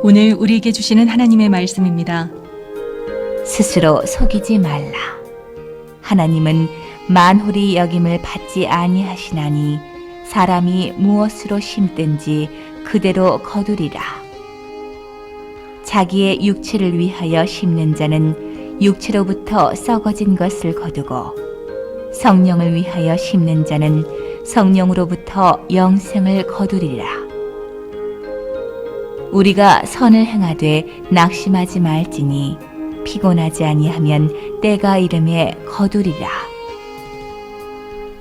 오늘 우리에게 주시는 하나님의 말씀입니다. 스스로 속이지 말라. 하나님은 만홀히 여김을 받지 아니하시나니 사람이 무엇으로 심든지 그대로 거두리라. 자기의 육체를 위하여 심는 자는 육체로부터 썩어진 것을 거두고, 성령을 위하여 심는 자는 성령으로부터 영생을 거두리라. 우리가 선을 행하되 낙심하지 말지니 피곤하지 아니하면 때가 이름에 거두리라.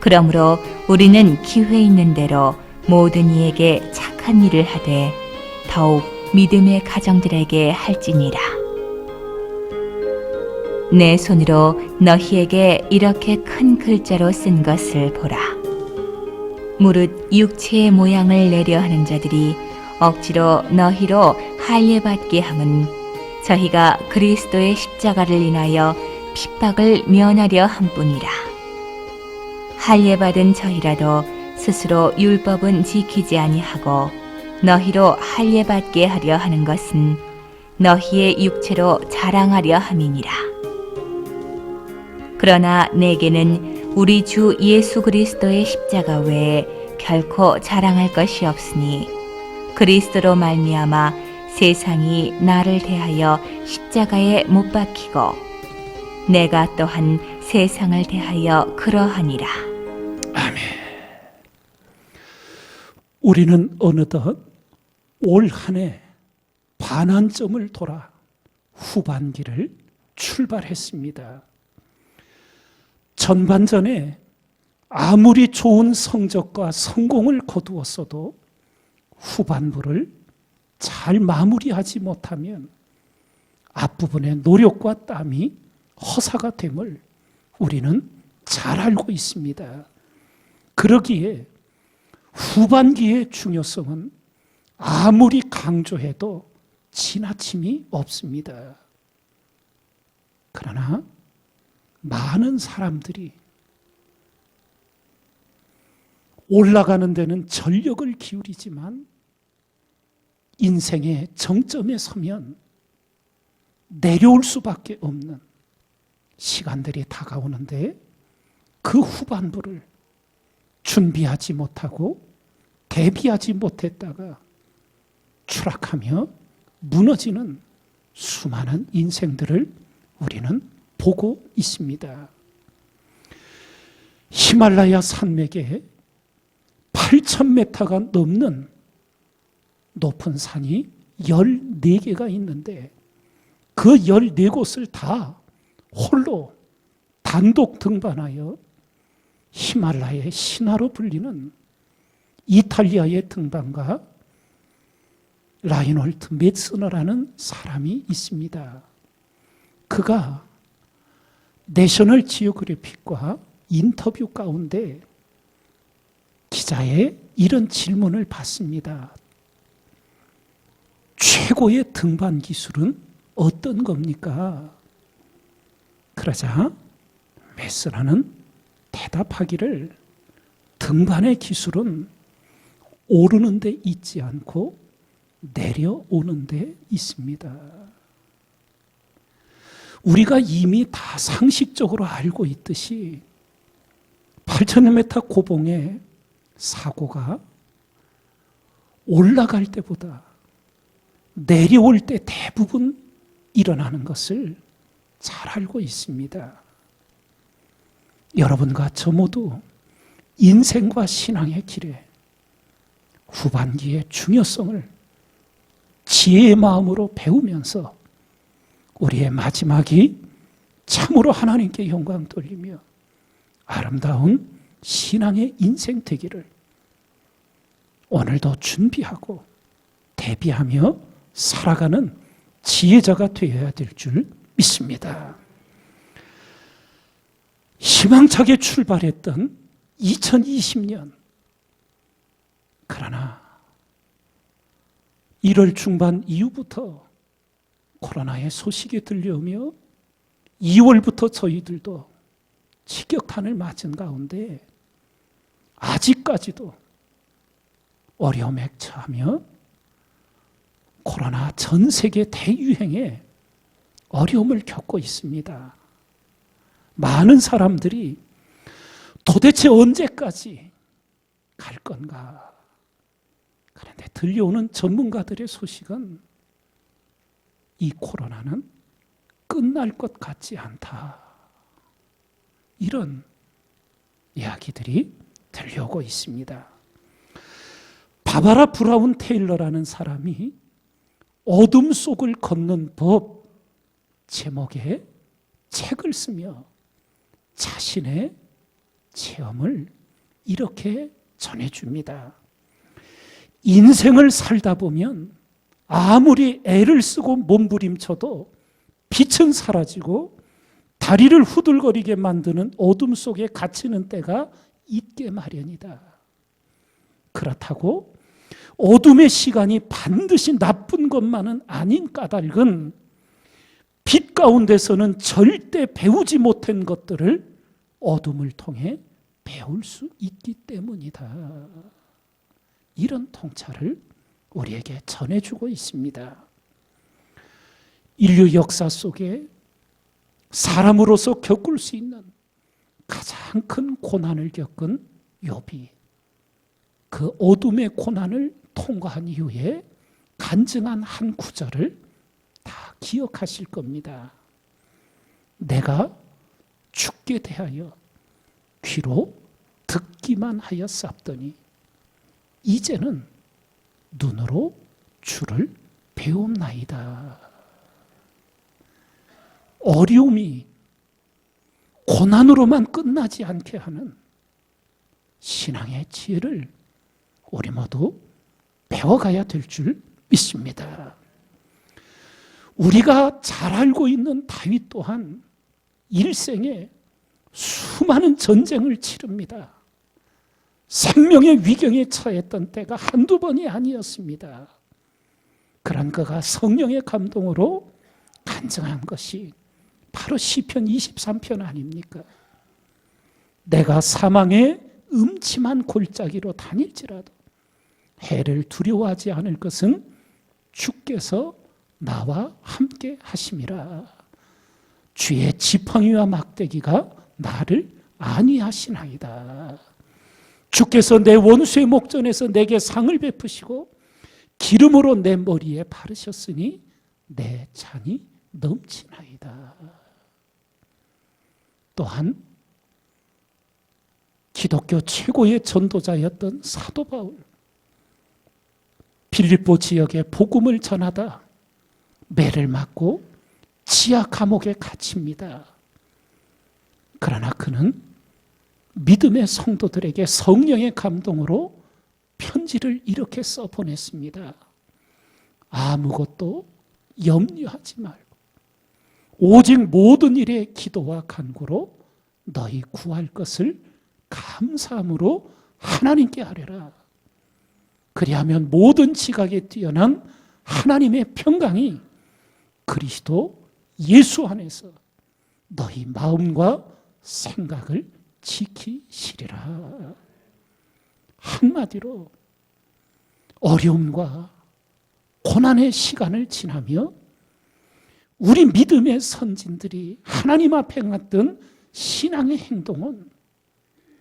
그러므로 우리는 기회 있는 대로 모든 이에게 착한 일을 하되 더욱 믿음의 가정들에게 할지니라. 내 손으로 너희에게 이렇게 큰 글자로 쓴 것을 보라. 무릇 육체의 모양을 내려 하는 자들이 억지로 너희로 할례받게 함은 저희가 그리스도의 십자가를 인하여 핍박을 면하려 함뿐이라. 할례받은 저희라도 스스로 율법은 지키지 아니하고 너희로 할례받게 하려 하는 것은 너희의 육체로 자랑하려 함이니라. 그러나 내게는 우리 주 예수 그리스도의 십자가 외에 결코 자랑할 것이 없으니 그리스도로 말미암아 세상이 나를 대하여 십자가에 못 박히고 내가 또한 세상을 대하여 그러하니라. 아멘. 우리는 어느덧 올 한 해 반환점을 돌아 후반기를 출발했습니다. 전반전에 아무리 좋은 성적과 성공을 거두었어도 후반부를 잘 마무리하지 못하면 앞부분의 노력과 땀이 허사가 됨을 우리는 잘 알고 있습니다. 그러기에 후반기의 중요성은 아무리 강조해도 지나침이 없습니다. 그러나 많은 사람들이 올라가는 데는 전력을 기울이지만 인생의 정점에 서면 내려올 수밖에 없는 시간들이 다가오는데 그 후반부를 준비하지 못하고 대비하지 못했다가 추락하며 무너지는 수많은 인생들을 우리는 보고 있습니다. 히말라야 산맥에 8,000m가 넘는 높은 산이 14개가 있는데 그 14곳을 다 홀로 단독 등반하여 히말라야의 신화로 불리는 이탈리아의 등반가 라이놀트 메스너라는 사람이 있습니다. 그가 내셔널 지오그래픽과 인터뷰 가운데 기자의 이런 질문을 받습니다. 최고의 등반 기술은 어떤 겁니까? 그러자 메스너는 대답하기를 등반의 기술은 오르는 데 있지 않고 내려오는 데 있습니다. 우리가 이미 다 상식적으로 알고 있듯이 8,000m 고봉의 사고가 올라갈 때보다 내려올 때 대부분 일어나는 것을 잘 알고 있습니다. 여러분과 저 모두 인생과 신앙의 길에 후반기의 중요성을 지혜의 마음으로 배우면서 우리의 마지막이 참으로 하나님께 영광 돌리며 아름다운 신앙의 인생 되기를 오늘도 준비하고 대비하며 살아가는 지혜자가 되어야 될 줄 믿습니다. 희망차게 출발했던 2020년, 그러나 1월 중반 이후부터 코로나의 소식이 들려오며 2월부터 저희들도 직격탄을 맞은 가운데 아직까지도 어려움에 처하며 코로나 전 세계 대유행에 어려움을 겪고 있습니다. 많은 사람들이 도대체 언제까지 갈 건가? 그런데 들려오는 전문가들의 소식은 이 코로나는 끝날 것 같지 않다. 이런 이야기들이 들려오고 있습니다. 바바라 브라운 테일러라는 사람이 어둠 속을 걷는 법 제목의 책을 쓰며 자신의 체험을 이렇게 전해줍니다. 인생을 살다 보면 아무리 애를 쓰고 몸부림쳐도 빛은 사라지고 다리를 후들거리게 만드는 어둠 속에 갇히는 때가 있게 마련이다. 그렇다고 어둠의 시간이 반드시 나쁜 것만은 아닌 까닭은 빛 가운데서는 절대 배우지 못한 것들을 어둠을 통해 배울 수 있기 때문이다. 이런 통찰을 우리에게 전해주고 있습니다. 인류 역사 속에 사람으로서 겪을 수 있는 가장 큰 고난을 겪은 욥이 그 어둠의 고난을 통과한 이후에 간증한 한 구절을 다 기억하실 겁니다. 내가 죽게 대하여 귀로 듣기만 하였사옵더니 이제는 눈으로 주를 배움나이다. 어려움이 고난으로만 끝나지 않게 하는 신앙의 지혜를 우리 모두 배워가야 될 줄 믿습니다. 우리가 잘 알고 있는 다윗 또한 일생에 수많은 전쟁을 치릅니다. 생명의 위경에 처했던 때가 한두 번이 아니었습니다. 그런 그가 성령의 감동으로 간증한 것이 바로 시편 23편 아닙니까? 내가 사망의 음침한 골짜기로 다닐지라도 해를 두려워하지 않을 것은 주께서 나와 함께 하심이라. 주의 지팡이와 막대기가 나를 안위하시나이다. 주께서 내 원수의 목전에서 내게 상을 베푸시고 기름으로 내 머리에 바르셨으니 내 잔이 넘치나이다. 또한 기독교 최고의 전도자였던 사도 바울, 빌립보 지역에 복음을 전하다 매를 맞고 지하 감옥에 갇힙니다. 그러나 그는 믿음의 성도들에게 성령의 감동으로 편지를 이렇게 써 보냈습니다. 아무것도 염려하지 말고 오직 모든 일에 기도와 간구로 너희 구할 것을 감사함으로 하나님께 하려라. 그리하면 모든 지각에 뛰어난 하나님의 평강이 그리스도 예수 안에서 너희 마음과 생각을 지키시리라. 한마디로 어려움과 고난의 시간을 지나며 우리 믿음의 선진들이 하나님 앞에 갔던 신앙의 행동은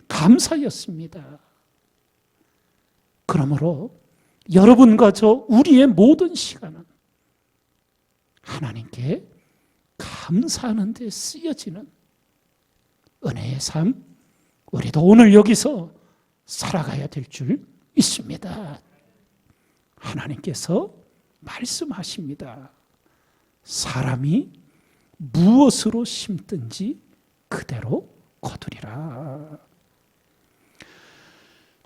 감사였습니다. 그러므로 여러분과 저 우리의 모든 시간은 하나님께 감사하는 데 쓰여지는 은혜의 삶, 우리도 오늘 여기서 살아가야 될 줄 믿습니다. 하나님께서 말씀하십니다. 사람이 무엇으로 심든지 그대로 거두리라.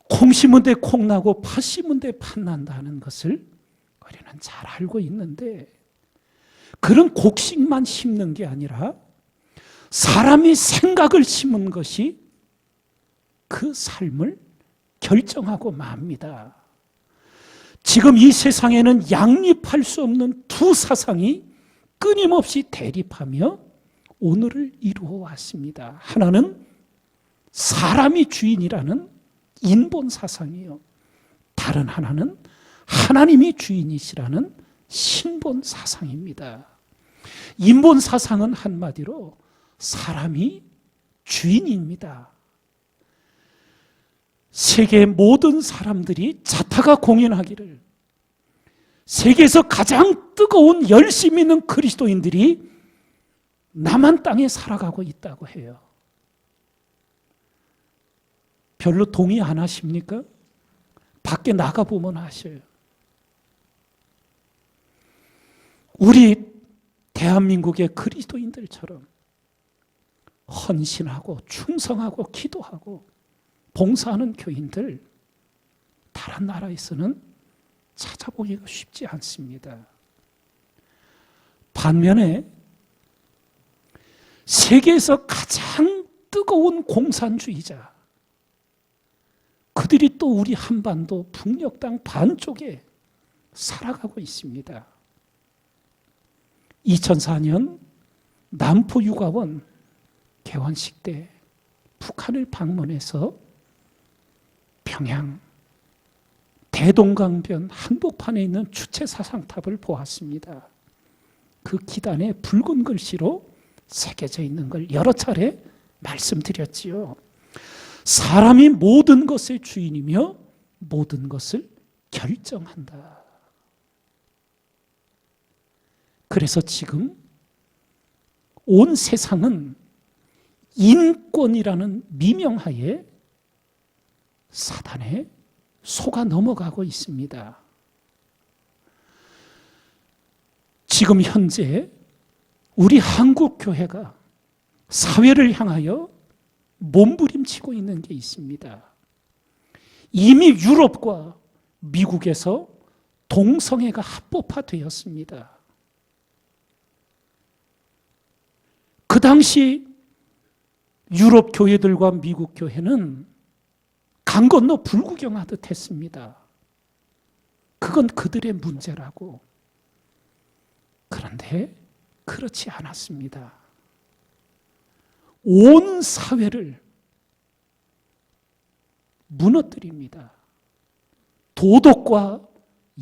콩 심은 데 콩 나고 팥 심은 데 팥 난다는 것을 우리는 잘 알고 있는데 그런 곡식만 심는 게 아니라 사람이 생각을 심은 것이 그 삶을 결정하고 맙니다. 지금 이 세상에는 양립할 수 없는 두 사상이 끊임없이 대립하며 오늘을 이루어 왔습니다. 하나는 사람이 주인이라는 인본 사상이요. 다른 하나는 하나님이 주인이시라는 신본 사상입니다. 인본 사상은 한마디로 사람이 주인입니다. 세계의 모든 사람들이 자타가 공인하기를 세계에서 가장 뜨거운 열심 있는 그리스도인들이 남한 땅에 살아가고 있다고 해요. 별로 동의 안 하십니까? 밖에 나가보면 아셔요. 우리 대한민국의 그리스도인들처럼 헌신하고 충성하고 기도하고 봉사하는 교인들 다른 나라에서는 찾아보기가 쉽지 않습니다. 반면에 세계에서 가장 뜨거운 공산주의자, 그들이 또 우리 한반도 북녘 땅 반쪽에 살아가고 있습니다. 2004년 남포육아원 개원식 때 북한을 방문해서 평양 대동강변 한복판에 있는 주체사상탑을 보았습니다. 그 기단에 붉은 글씨로 새겨져 있는 걸 여러 차례 말씀드렸지요. 사람이 모든 것의 주인이며 모든 것을 결정한다. 그래서 지금 온 세상은 인권이라는 미명하에 사단에 속아 넘어가고 있습니다. 지금 현재 우리 한국교회가 사회를 향하여 몸부림치고 있는 게 있습니다. 이미 유럽과 미국에서 동성애가 합법화되었습니다. 그 당시 유럽 교회들과 미국 교회는 강 건너 불구경하듯 했습니다. 그건 그들의 문제라고. 그런데 그렇지 않았습니다. 온 사회를 무너뜨립니다. 도덕과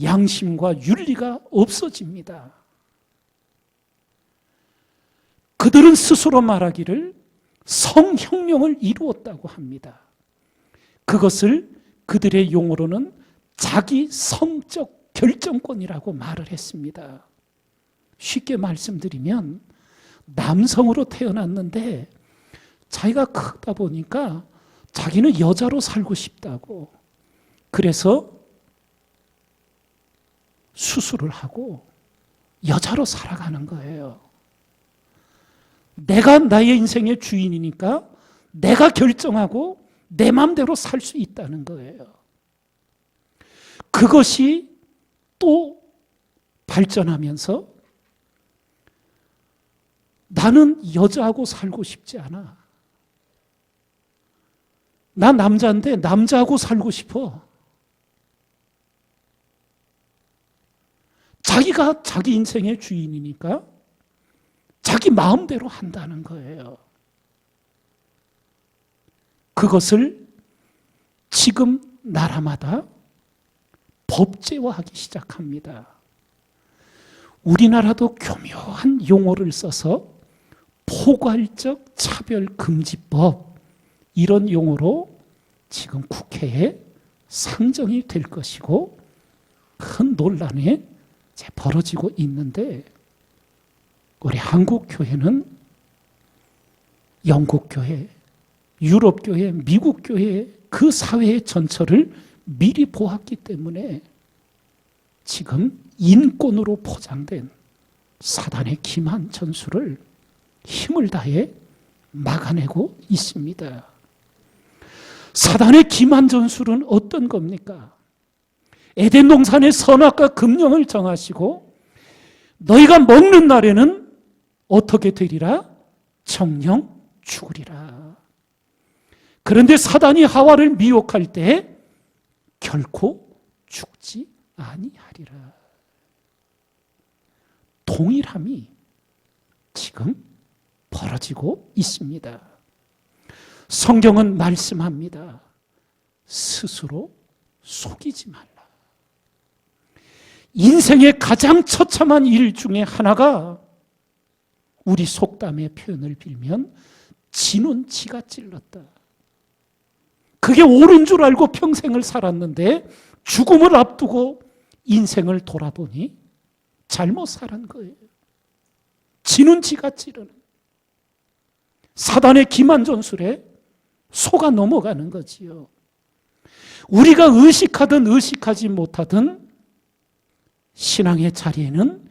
양심과 윤리가 없어집니다. 그들은 스스로 말하기를 성혁명을 이루었다고 합니다. 그것을 그들의 용어로는 자기 성적 결정권이라고 말을 했습니다. 쉽게 말씀드리면 남성으로 태어났는데 자기가 크다 보니까 자기는 여자로 살고 싶다고, 그래서 수술을 하고 여자로 살아가는 거예요. 내가 나의 인생의 주인이니까 내가 결정하고 내 마음대로 살 수 있다는 거예요. 그것이 또 발전하면서 나는 여자하고 살고 싶지 않아. 나 남자인데 남자하고 살고 싶어. 자기가 자기 인생의 주인이니까 자기 마음대로 한다는 거예요. 그것을 지금 나라마다 법제화하기 시작합니다. 우리나라도 교묘한 용어를 써서 포괄적 차별금지법, 이런 용어로 지금 국회에 상정이 될 것이고 큰 논란이 이제 벌어지고 있는데, 우리 한국교회는 영국교회, 유럽교회, 미국교회 그 사회의 전철을 미리 보았기 때문에 지금 인권으로 포장된 사단의 기만 전술을 힘을 다해 막아내고 있습니다. 사단의 기만 전술은 어떤 겁니까? 에덴 동산의 선악과 금령을 정하시고 너희가 먹는 날에는 어떻게 되리라? 정령 죽으리라. 그런데 사단이 하와를 미혹할 때 결코 죽지 아니하리라. 동일함이 지금 벌어지고 있습니다. 성경은 말씀합니다. 스스로 속이지 말라. 인생의 가장 처참한 일 중에 하나가 우리 속담의 표현을 빌면 지는 지가 찔렀다. 그게 옳은 줄 알고 평생을 살았는데 죽음을 앞두고 인생을 돌아보니 잘못 살은 거예요. 지는 지가 찌르는. 사단의 기만 전술에 속아 넘어가는 거지요. 우리가 의식하든 의식하지 못하든 신앙의 자리에는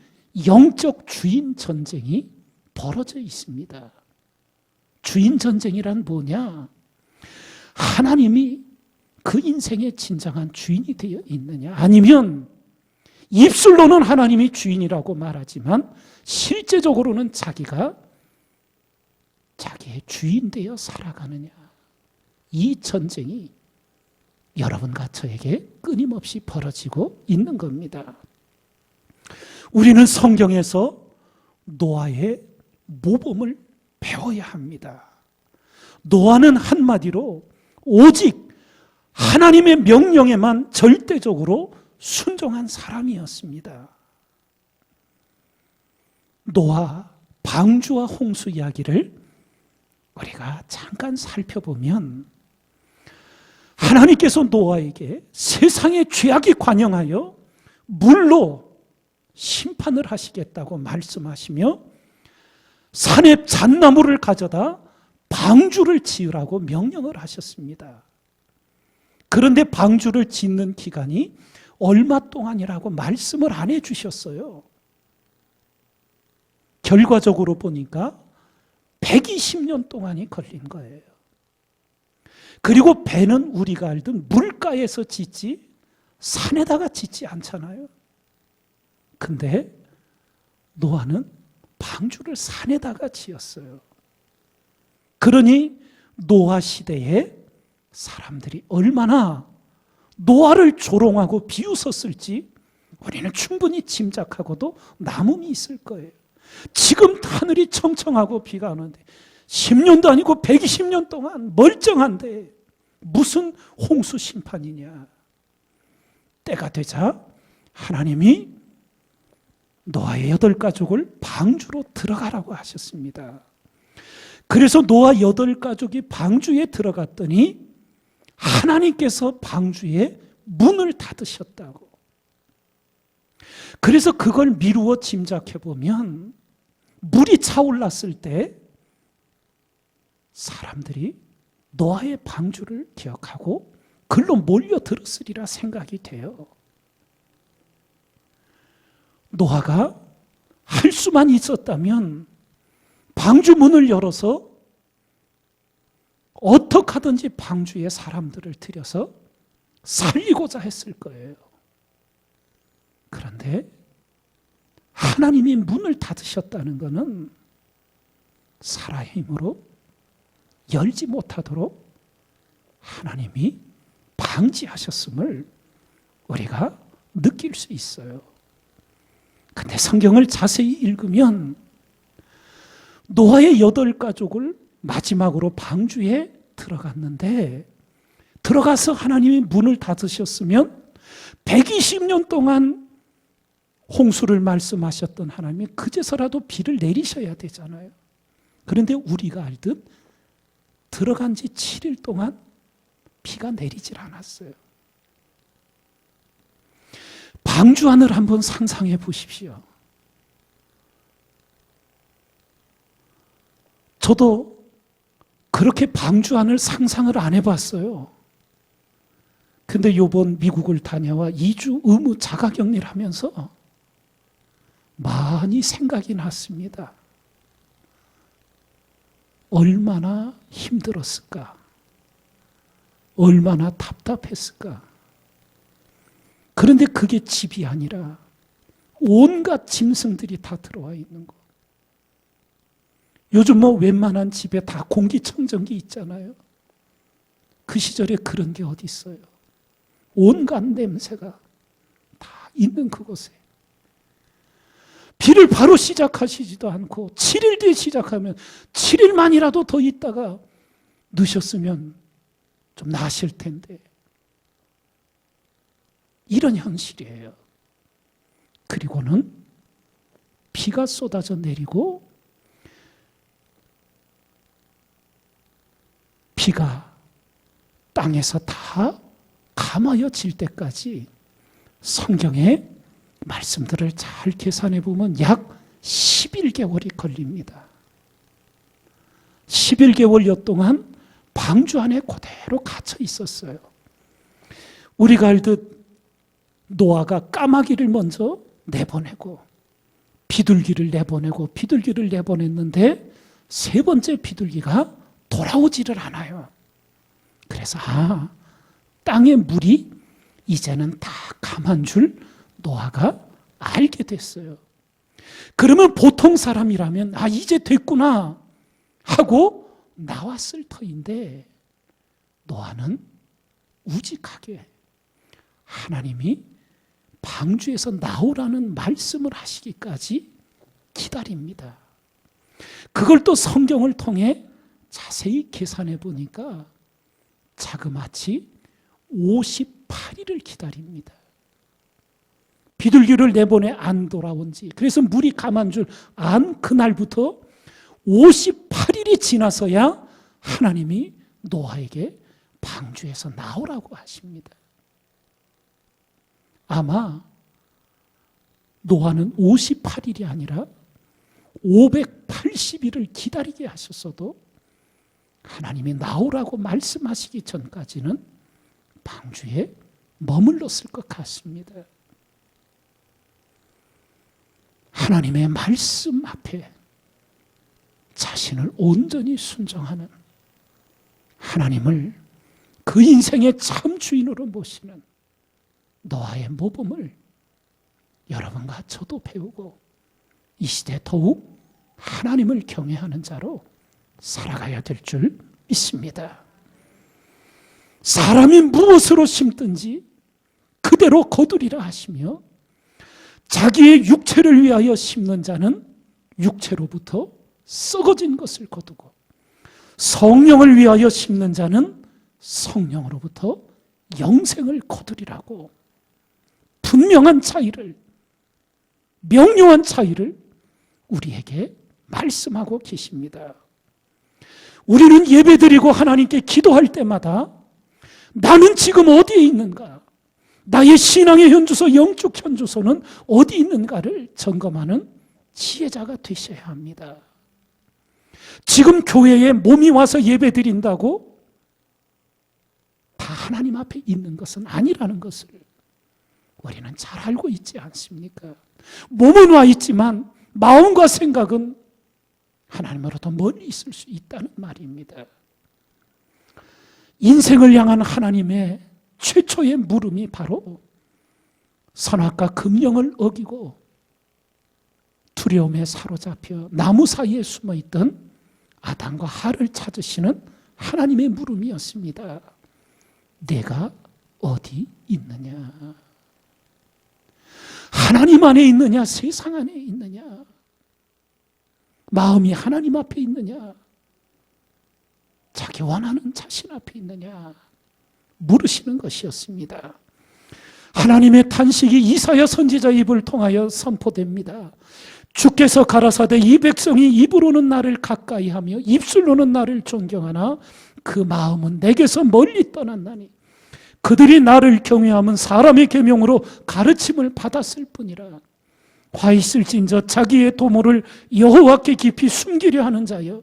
영적 주인 전쟁이 벌어져 있습니다. 주인 전쟁이란 뭐냐? 하나님이 그 인생의 진정한 주인이 되어 있느냐? 아니면 입술로는 하나님이 주인이라고 말하지만 실제적으로는 자기가 자기의 주인 되어 살아가느냐? 이 전쟁이 여러분과 저에게 끊임없이 벌어지고 있는 겁니다. 우리는 성경에서 노아의 모범을 배워야 합니다. 노아는 한마디로 오직 하나님의 명령에만 절대적으로 순종한 사람이었습니다. 노아, 방주와 홍수 이야기를 우리가 잠깐 살펴보면 하나님께서 노아에게 세상의 죄악이 관영하여 물로 심판을 하시겠다고 말씀하시며 산에 잣나무를 가져다 방주를 지으라고 명령을 하셨습니다. 그런데 방주를 짓는 기간이 얼마 동안이라고 말씀을 안 해주셨어요. 결과적으로 보니까 120년 동안이 걸린 거예요. 그리고 배는 우리가 알던 물가에서 짓지 산에다가 짓지 않잖아요. 근데 노아는 방주를 산에다가 지었어요. 그러니 노아 시대에 사람들이 얼마나 노아를 조롱하고 비웃었을지 우리는 충분히 짐작하고도 남음이 있을 거예요. 지금 하늘이 청청하고 비가 오는데 10년도 아니고 120년 동안 멀쩡한데 무슨 홍수 심판이냐. 때가 되자 하나님이 노아의 8가족을 방주로 들어가라고 하셨습니다. 그래서 노아 8가족이 방주에 들어갔더니 하나님께서 방주에 문을 닫으셨다고. 그래서 그걸 미루어 짐작해 보면 물이 차올랐을 때 사람들이 노아의 방주를 기억하고 글로 몰려들었으리라 생각이 돼요. 노아가 할 수만 있었다면 방주 문을 열어서 어떻게 하든지 방주에 사람들을 들여서 살리고자 했을 거예요. 그런데 하나님이 문을 닫으셨다는 것은 사람의 힘으로 열지 못하도록 하나님이 방지하셨음을 우리가 느낄 수 있어요. 근데 성경을 자세히 읽으면 노아의 8가족을 마지막으로 방주에 들어갔는데 들어가서 하나님이 문을 닫으셨으면 120년 동안 홍수를 말씀하셨던 하나님이 그제서라도 비를 내리셔야 되잖아요. 그런데 우리가 알듯 들어간 지 7일 동안 비가 내리질 않았어요. 방주 안을 한번 상상해 보십시오. 저도 그렇게 방주 안을 상상을 안 해봤어요. 근데 이번 미국을 다녀와 2주 의무 자가격리를 하면서 많이 생각이 났습니다. 얼마나 힘들었을까? 얼마나 답답했을까? 그런데 그게 집이 아니라 온갖 짐승들이 다 들어와 있는 거. 요즘 웬만한 집에 다 공기청정기 있잖아요. 그 시절에 그런 게 어디 있어요? 온갖 냄새가 다 있는 그곳에. 비를 바로 시작하시지도 않고 7일 뒤에 시작하면 7일만이라도 더 있다가 넣으셨으면 좀 나으실 텐데. 이런 현실이에요. 그리고는 비가 쏟아져 내리고 비가 땅에서 다 감아여질 때까지 성경의 말씀들을 잘 계산해 보면 약 11개월이 걸립니다. 11개월여 동안 방주 안에 그대로 갇혀 있었어요. 우리가 알듯 노아가 까마귀를 먼저 내보내고 비둘기를 내보냈는데 세 번째 비둘기가 돌아오지를 않아요. 그래서 땅의 물이 이제는 다 감한 줄 노아가 알게 됐어요. 그러면 보통 사람이라면 이제 됐구나 하고 나왔을 터인데 노아는 우직하게 하나님이 방주에서 나오라는 말씀을 하시기까지 기다립니다. 그걸 또 성경을 통해 자세히 계산해 보니까 자그마치 58일을 기다립니다. 비둘기를 내보내 안 돌아온 지, 그래서 물이 감한 줄 안 그날부터 58일이 지나서야 하나님이 노아에게 방주에서 나오라고 하십니다. 아마 노아는 58일이 아니라 580일을 기다리게 하셨어도 하나님이 나오라고 말씀하시기 전까지는 방주에 머물렀을 것 같습니다. 하나님의 말씀 앞에 자신을 온전히 순종하는 하나님을 그 인생의 참 주인으로 모시는 노아의 모범을 여러분과 저도 배우고 이 시대 더욱 하나님을 경외하는 자로 살아가야 될 줄 믿습니다. 사람이 무엇으로 심든지 그대로 거두리라 하시며 자기의 육체를 위하여 심는 자는 육체로부터 썩어진 것을 거두고 성령을 위하여 심는 자는 성령으로부터 영생을 거두리라고 분명한 차이를, 명료한 차이를 우리에게 말씀하고 계십니다. 우리는 예배드리고 하나님께 기도할 때마다 나는 지금 어디에 있는가? 나의 신앙의 현주소, 영적 현주소는 어디 있는가를 점검하는 지혜자가 되셔야 합니다. 지금 교회에 몸이 와서 예배드린다고 다 하나님 앞에 있는 것은 아니라는 것을 우리는 잘 알고 있지 않습니까? 몸은 와 있지만 마음과 생각은 하나님으로부터 멀리 있을 수 있다는 말입니다. 인생을 향한 하나님의 최초의 물음이 바로 선악과 금령을 어기고 두려움에 사로잡혀 나무 사이에 숨어있던 아담과 하를 찾으시는 하나님의 물음이었습니다. 내가 어디 있느냐? 하나님 안에 있느냐? 세상 안에 있느냐? 마음이 하나님 앞에 있느냐? 자기 원하는 자신 앞에 있느냐? 물으시는 것이었습니다. 하나님의 탄식이 이사야 선지자의 입을 통하여 선포됩니다. 주께서 가라사대 이 백성이 입으로는 나를 가까이하며 입술로는 나를 존경하나 그 마음은 내게서 멀리 떠났나니 그들이 나를 경외함은 사람의 계명으로 가르침을 받았을 뿐이라. 화 있을진저 자기의 도모를 여호와께 깊이 숨기려 하는 자여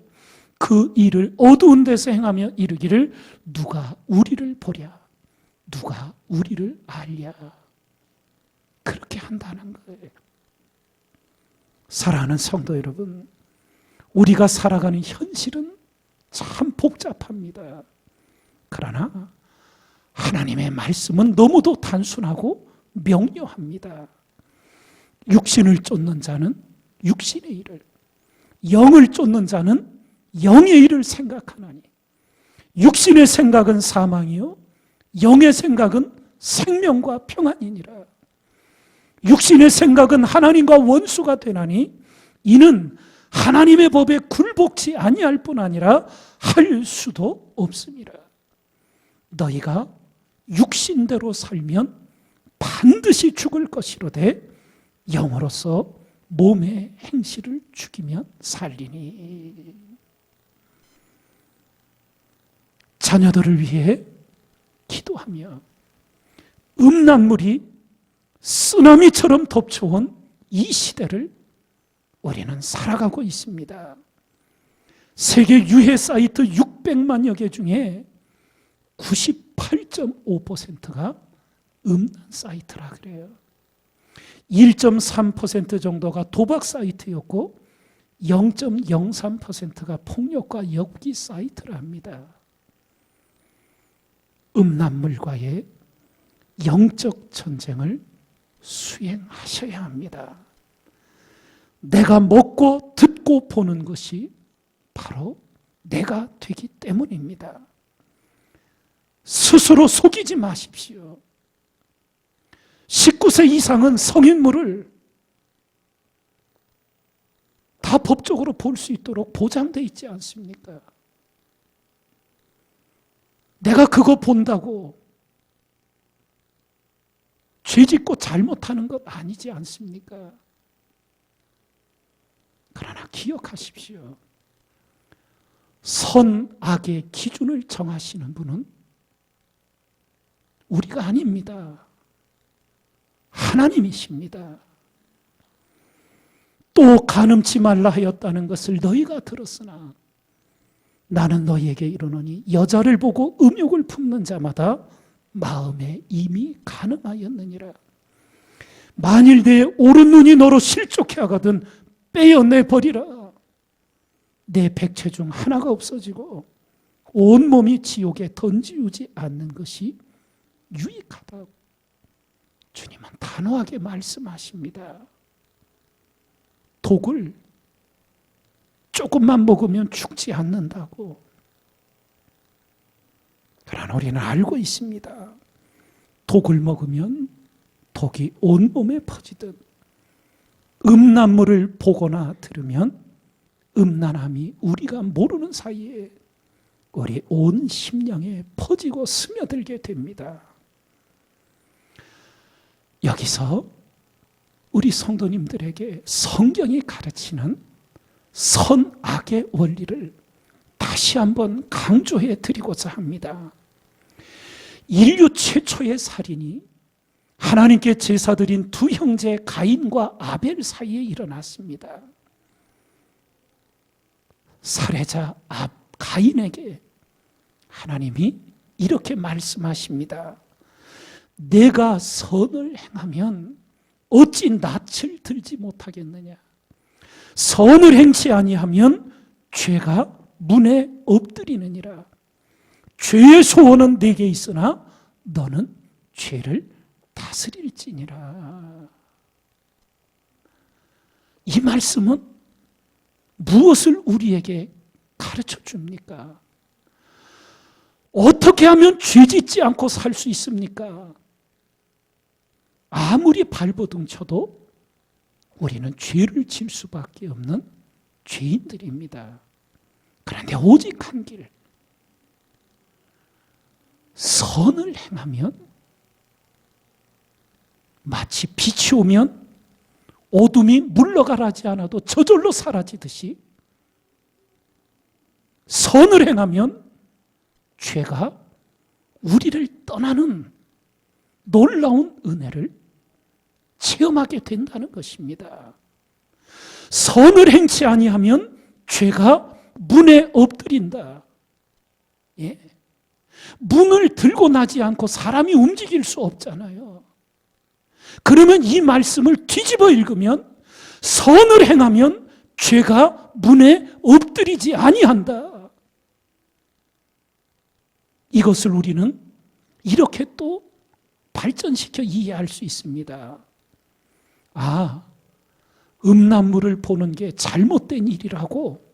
그 일을 어두운 데서 행하며 이르기를 누가 우리를 보랴, 누가 우리를 알랴. 그렇게 한다는 거예요. 사랑하는 성도 여러분, 우리가 살아가는 현실은 참 복잡합니다. 그러나 하나님의 말씀은 너무도 단순하고 명료합니다. 육신을 쫓는 자는 육신의 일을, 영을 쫓는 자는 영의 일을 생각하나니 육신의 생각은 사망이요 영의 생각은 생명과 평안이니라. 육신의 생각은 하나님과 원수가 되나니 이는 하나님의 법에 굴복치 아니할 뿐 아니라 할 수도 없습니다. 너희가 육신대로 살면 반드시 죽을 것이로되 영으로서 몸의 행실을 죽이면 살리니. 자녀들을 위해 기도하며 음란물이 쓰나미처럼 덮쳐온 이 시대를 우리는 살아가고 있습니다. 세계 유해 사이트 600만여 개 중에 98.5%가 음란 사이트라 그래요. 1.3% 정도가 도박 사이트였고 0.03%가 폭력과 엽기 사이트라 합니다. 음란물과의 영적 전쟁을 수행하셔야 합니다. 내가 먹고 듣고 보는 것이 바로 내가 되기 때문입니다. 스스로 속이지 마십시오. 19세 이상은 성인물을 다 법적으로 볼 수 있도록 보장되어 있지 않습니까? 내가 그거 본다고 죄짓고 잘못하는 것 아니지 않습니까? 그러나 기억하십시오. 선악의 기준을 정하시는 분은 우리가 아닙니다. 하나님이십니다. 또 간음치 말라 하였다는 것을 너희가 들었으나 나는 너희에게 이르노니 여자를 보고 음욕을 품는 자마다 마음에 이미 간음하였느니라. 만일 내 오른 눈이 너로 실족해 하거든 빼어내 버리라. 내 백체 중 하나가 없어지고 온몸이 지옥에 던지우지 않는 것이 유익하다. 주님은 단호하게 말씀하십니다. 독을 조금만 먹으면 죽지 않는다고. 그러나 우리는 알고 있습니다. 독을 먹으면 독이 온몸에 퍼지듯 음란물을 보거나 들으면 음란함이 우리가 모르는 사이에 우리 온 심령에 퍼지고 스며들게 됩니다. 여기서 우리 성도님들에게 성경이 가르치는 선악의 원리를 다시 한번 강조해 드리고자 합니다. 인류 최초의 살인이 하나님께 제사드린 두 형제 가인과 아벨 사이에 일어났습니다. 살해자 가인에게 하나님이 이렇게 말씀하십니다. 내가 선을 행하면 어찌 낯을 들지 못하겠느냐. 선을 행치 아니하면 죄가 문에 엎드리느니라. 죄의 소원은 내게 있으나 너는 죄를 다스릴지니라. 이 말씀은 무엇을 우리에게 가르쳐 줍니까? 어떻게 하면 죄짓지 않고 살 수 있습니까? 아무리 발버둥 쳐도 우리는 죄를 질 수밖에 없는 죄인들입니다. 그런데 오직 한 길, 선을 행하면 마치 빛이 오면 어둠이 물러가라지 않아도 저절로 사라지듯이 선을 행하면 죄가 우리를 떠나는 놀라운 은혜를 체험하게 된다는 것입니다. 선을 행치 아니하면 죄가 문에 엎드린다. 예. 문을 들고 나지 않고 사람이 움직일 수 없잖아요. 그러면 이 말씀을 뒤집어 읽으면 선을 행하면 죄가 문에 엎드리지 아니한다. 이것을 우리는 이렇게 또 발전시켜 이해할 수 있습니다. 아, 음란물을 보는 게 잘못된 일이라고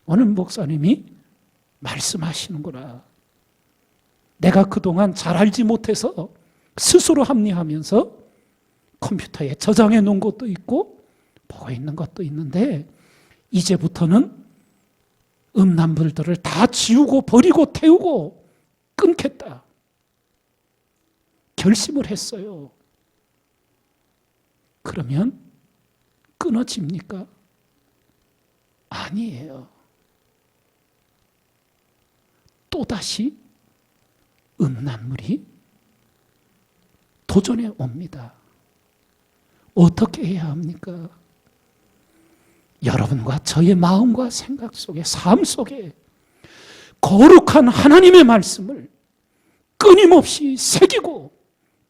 오늘 목사님이 말씀하시는구나. 내가 그동안 잘 알지 못해서 스스로 합리하면서 컴퓨터에 저장해 놓은 것도 있고 보고 있는 것도 있는데 이제부터는 음란물들을 다 지우고 버리고 태우고 끊겠다. 결심을 했어요. 그러면 끊어집니까? 아니에요. 또다시 음란물이 도전해 옵니다. 어떻게 해야 합니까? 여러분과 저의 마음과 생각 속에, 삶 속에 거룩한 하나님의 말씀을 끊임없이 새기고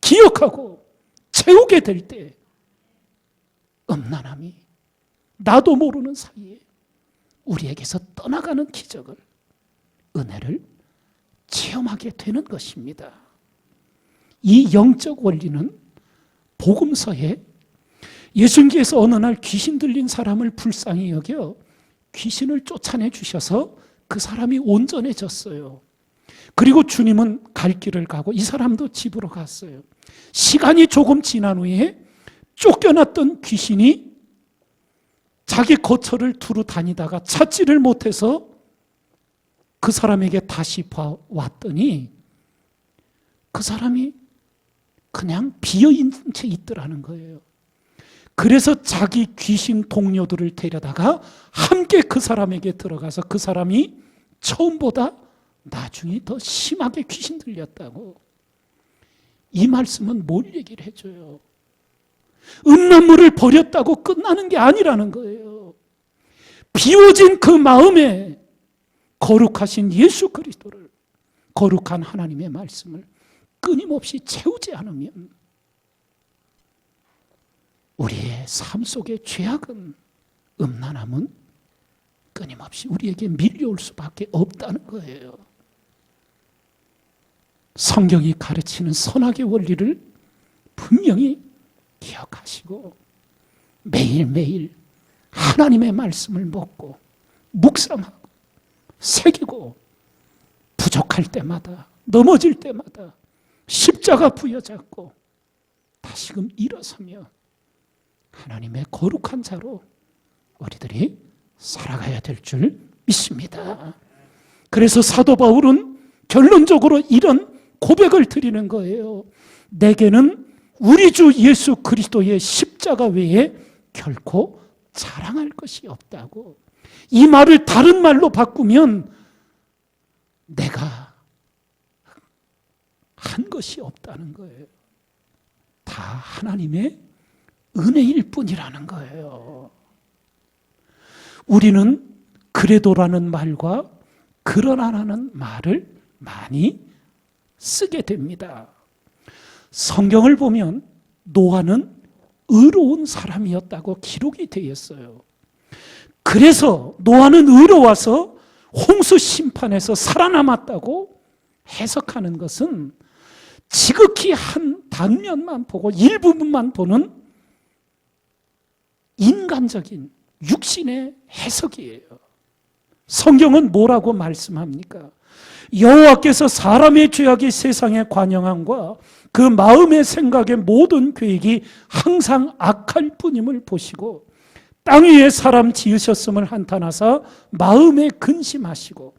기억하고 채우게 될 때 음란함이 나도 모르는 사이에 우리에게서 떠나가는 기적을, 은혜를 체험하게 되는 것입니다. 이 영적 원리는 복음서에 예수님께서 어느 날 귀신 들린 사람을 불쌍히 여겨 귀신을 쫓아내 주셔서 그 사람이 온전해졌어요. 그리고 주님은 갈 길을 가고 이 사람도 집으로 갔어요. 시간이 조금 지난 후에 쫓겨났던 귀신이 자기 거처를 두루 다니다가 찾지를 못해서 그 사람에게 다시 왔더니 그 사람이 그냥 비어있는 채 있더라는 거예요. 그래서 자기 귀신 동료들을 데려다가 함께 그 사람에게 들어가서 그 사람이 처음보다 나중에 더 심하게 귀신 들렸다고. 이 말씀은 뭘 얘기를 해줘요? 음란물을 버렸다고 끝나는 게 아니라는 거예요. 비워진 그 마음에 거룩하신 예수 그리스도를, 거룩한 하나님의 말씀을 끊임없이 채우지 않으면 우리의 삶 속의 죄악은, 음란함은 끊임없이 우리에게 밀려올 수밖에 없다는 거예요. 성경이 가르치는 선악의 원리를 분명히 기억하시고 매일매일 하나님의 말씀을 먹고 묵상하고 새기고 부족할 때마다, 넘어질 때마다 십자가 부여잡고 다시금 일어서며 하나님의 거룩한 자로 우리들이 살아가야 될 줄 믿습니다. 그래서 사도 바울은 결론적으로 이런 고백을 드리는 거예요. 내게는 우리 주 예수 그리스도의 십자가 외에 결코 자랑할 것이 없다고. 이 말을 다른 말로 바꾸면 내가 한 것이 없다는 거예요. 다 하나님의 은혜일 뿐이라는 거예요. 우리는 그래도라는 말과 그러나라는 말을 많이 쓰게 됩니다. 성경을 보면 노아는 의로운 사람이었다고 기록이 되어 있어요. 그래서 노아는 의로워서 홍수 심판에서 살아남았다고 해석하는 것은 지극히 한 단면만 보고 일부분만 보는 인간적인 육신의 해석이에요. 성경은 뭐라고 말씀합니까? 여호와께서 사람의 죄악이 세상에 관영함과 그 마음의 생각의 모든 계획이 항상 악할 뿐임을 보시고 땅 위에 사람 지으셨음을 한탄하사 마음에 근심하시고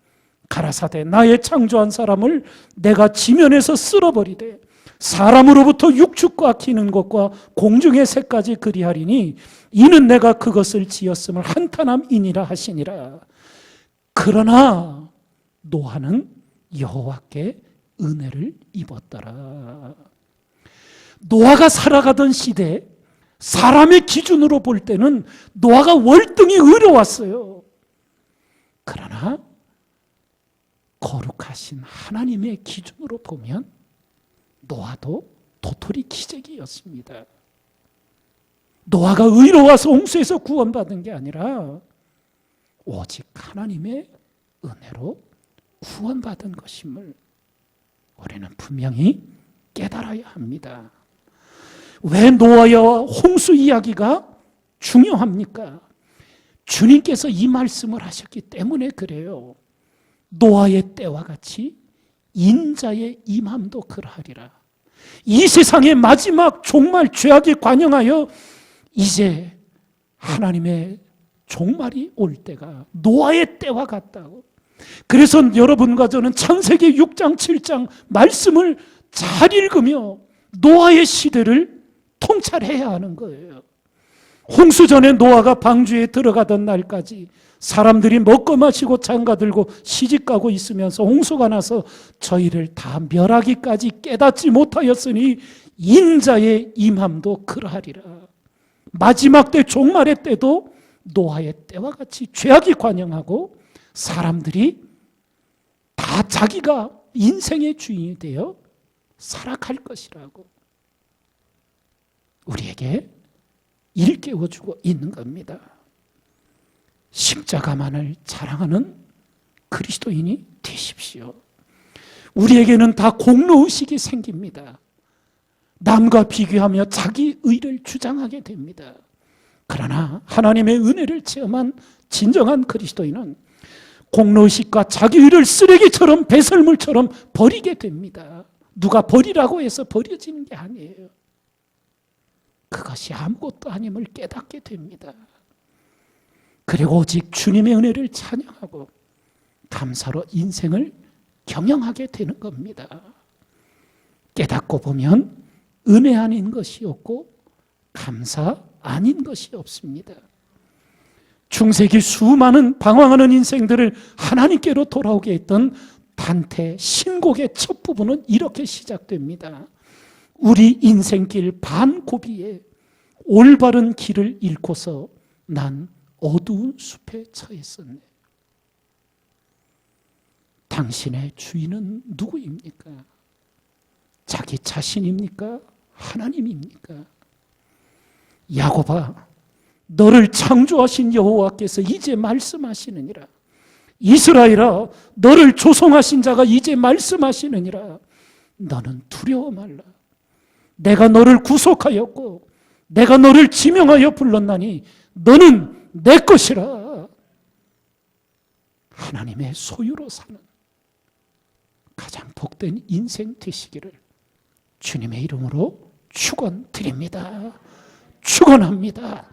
가라사대 나의 창조한 사람을 내가 지면에서 쓸어버리되 사람으로부터 육축과 기는 것과 공중의 새까지 그리하리니 이는 내가 그것을 지었음을 한탄함이니라 하시니라. 그러나 노아는 여호와께 은혜를 입었더라. 노아가 살아가던 시대 사람의 기준으로 볼 때는 노아가 월등히 의로웠어요. 그러나 거룩하신 하나님의 기준으로 보면 노아도 도토리 기적이었습니다. 노아가 의로워서 홍수에서 구원받은 게 아니라 오직 하나님의 은혜로 구원받은 것임을 우리는 분명히 깨달아야 합니다. 왜 노아와 홍수 이야기가 중요합니까? 주님께서 이 말씀을 하셨기 때문에 그래요. 노아의 때와 같이 인자의 임함도 그러하리라. 이 세상의 마지막 종말 죄악이 관영하여 이제 하나님의 종말이 올 때가 노아의 때와 같다고. 그래서 여러분과 저는 창세기 6장 7장 말씀을 잘 읽으며 노아의 시대를 통찰해야 하는 거예요. 홍수 전에 노아가 방주에 들어가던 날까지 사람들이 먹고 마시고 장가들고 시집가고 있으면서 홍수가 나서 저희를 다 멸하기까지 깨닫지 못하였으니 인자의 임함도 그러하리라. 마지막 때 종말의 때도 노아의 때와 같이 죄악이 관영하고 사람들이 다 자기가 인생의 주인이 되어 살아갈 것이라고 우리에게 일깨워주고 있는 겁니다. 십자가만을 자랑하는 그리스도인이 되십시오. 우리에게는 다 공로의식이 생깁니다. 남과 비교하며 자기 의를 주장하게 됩니다. 그러나 하나님의 은혜를 체험한 진정한 그리스도인은 공로의식과 자기 의를 쓰레기처럼 배설물처럼 버리게 됩니다. 누가 버리라고 해서 버려지는 게 아니에요. 그것이 아무것도 아님을 깨닫게 됩니다. 그리고 오직 주님의 은혜를 찬양하고 감사로 인생을 경영하게 되는 겁니다. 깨닫고 보면 은혜 아닌 것이 없고 감사 아닌 것이 없습니다. 중세기 수많은 방황하는 인생들을 하나님께로 돌아오게 했던 단테 신곡의 첫 부분은 이렇게 시작됩니다. 우리 인생길 반고비에 올바른 길을 잃고서 난 어두운 숲에 처했었네. 당신의 주인은 누구입니까? 자기 자신입니까? 하나님입니까? 야곱아, 너를 창조하신 여호와께서 이제 말씀하시느니라. 이스라엘아, 너를 조성하신 자가 이제 말씀하시느니라. 너는 두려워 말라. 내가 너를 구속하였고 내가 너를 지명하여 불렀나니 너는 내 것이라. 하나님의 소유로 사는 가장 복된 인생 되시기를 주님의 이름으로 축원드립니다. 축원합니다.